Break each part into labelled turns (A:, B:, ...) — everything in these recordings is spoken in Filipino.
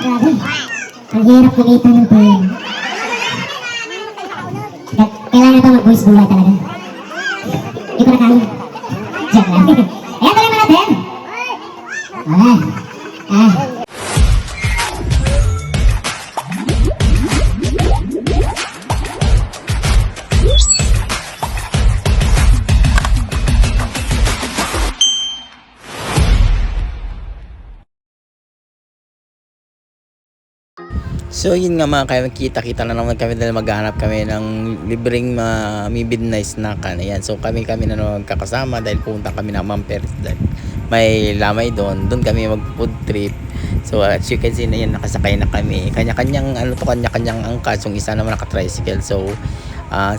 A: Grabe. Ang hirap kumita ng pera. Kailangan ito mag-voice buhay talaga. Hindi ko na kaya. Joke lang. Ayan, tuloy mo natin. Ah.
B: So yun nga mga kaya kita na naman kami dahil maghanap kami ng libreng midnight snack. Ayan. So kami na naman kakasama dahil punta kami ng Mamperes dahil may lamay doon kami mag food trip. So as you can see na yan, nakasakay na kami, kanya-kanyang angkas, yung isa naman naka-tricycle. So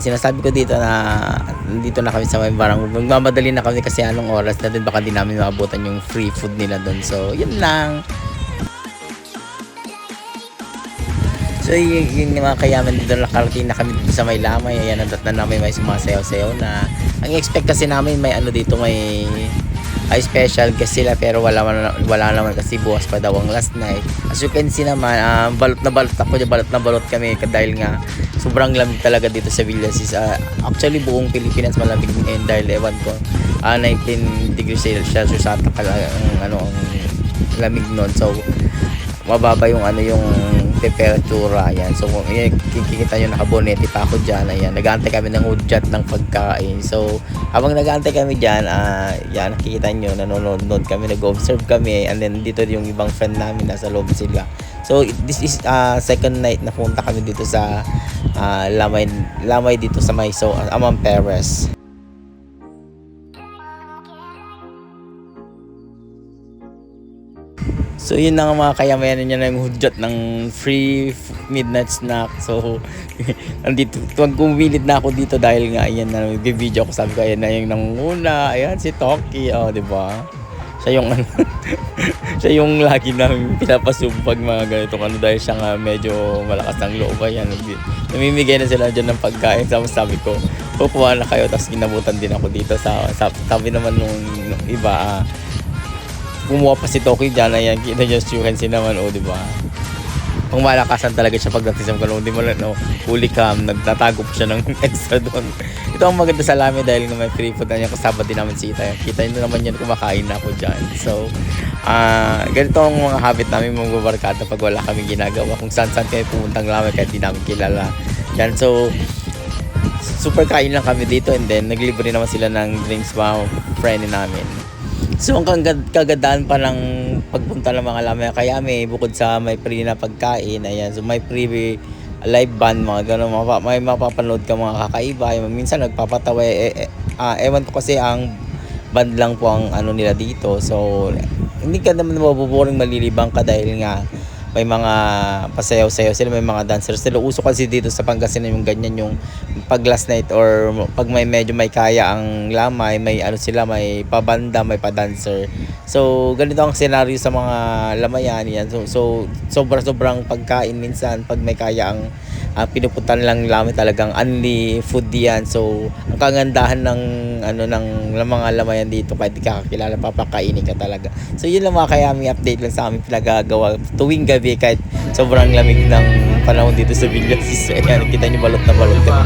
B: sinasabi ko dito na kami sa may barang, magmamadali na kami kasi anong oras na din, baka di namin maabutan yung free food nila doon. So yun lang. So yung mga kayaman dito, nakarating na kami dito sa may lamay. Ayan, na namin may sumasayaw-sayaw na. Ang expect kasi namin may dito, may special guest sila, pero wala naman kasi bukas pa daw ang last night. As you can see naman, balot na balot kami dahil nga sobrang lamig talaga dito sa Villasis. Actually buong Pilipinas malamig ngayon dahil ewan ko 19 degrees Celsius ata ang lamig nun. So mababa yung temperatura. Ayan. So kung kikita nyo, nakabonete pa ako dyan. Ayan, nag-aantay kami ng hudyat ng pagkain. So habang nag-aantay kami dyan, yan, nakikita nyo, nanonood kami, nag-observe kami, and then dito yung ibang friend namin, nasa loob sila. So this is second night na punta kami dito sa lamay dito sa Maiso, Mamperes. So yun na nga mga kayamayanan niya na yung hudyat ng free midnight snack. So nandito, tuwag kumilid na ako dito dahil nga ayan na nag-video ako, sabi ko ayan na yung nanguna, ayan si Toki, di ba? Siya yung siya yung lagi namin pinapasubag mga ganito dahil siya nga medyo malakas ng loob. Ayan, namimigay na sila dyan ng pagkain. Sabi ko, kukuha na kayo, tapos ginabutan din ako dito sa tabi naman nung iba. Kumuha pa si Toki dyan, ayan, kita nyo si Yuhensi naman, di ba? Pang malakasan talaga siya pagdating sa mga, di mo lang, huli cam, nagtatago pa siya ng extra doon. Ito ang maganda sa Lami dahil may free food na niya, kasama din namin si Itay. Kita nyo naman yan, kumakain na ako dyan. So, ganito ang mga habit namin magbabarkada pag wala kami ginagawa. Kung saan kami pumuntang Lami kahit di namin kilala. Yan, so, super kain lang kami dito, and then naglibre naman sila ng drinks mga friend namin. So ang kagandaan pa ng pagpunta ng mga lamay kaya may bukod sa may free na pagkain, ayan, so may free live band, mga gano'n, may mapapanood ka mga kakaiba, minsan nagpapatawa, ewan ko kasi ang band lang po ang nila dito, so hindi ka naman mabuboring, malilibang ka dahil nga may mga pasayaw-sayaw sila, may mga dancers sila. Uso kasi dito sa Pangasinan yung ganyan, yung pag last night or pag may medyo may kaya ang lamay, may sila, may pabanda, may pa-dancer. So ganito ang senaryo sa mga lamayan yan. So sobrang pagkain minsan pag may kaya ang pinupuntan lang lamay, talagang only food yan. So ang kagandahan ng mga lamayan dito, kahit di ka kakilala, papakainin ka talaga. So yun lang mga kaya, may update lang sa amin pinagagawa tuwing gabi kahit sobrang lamig ng panahon dito sa Villasis. Ayan, kita nyo balot na balot kami.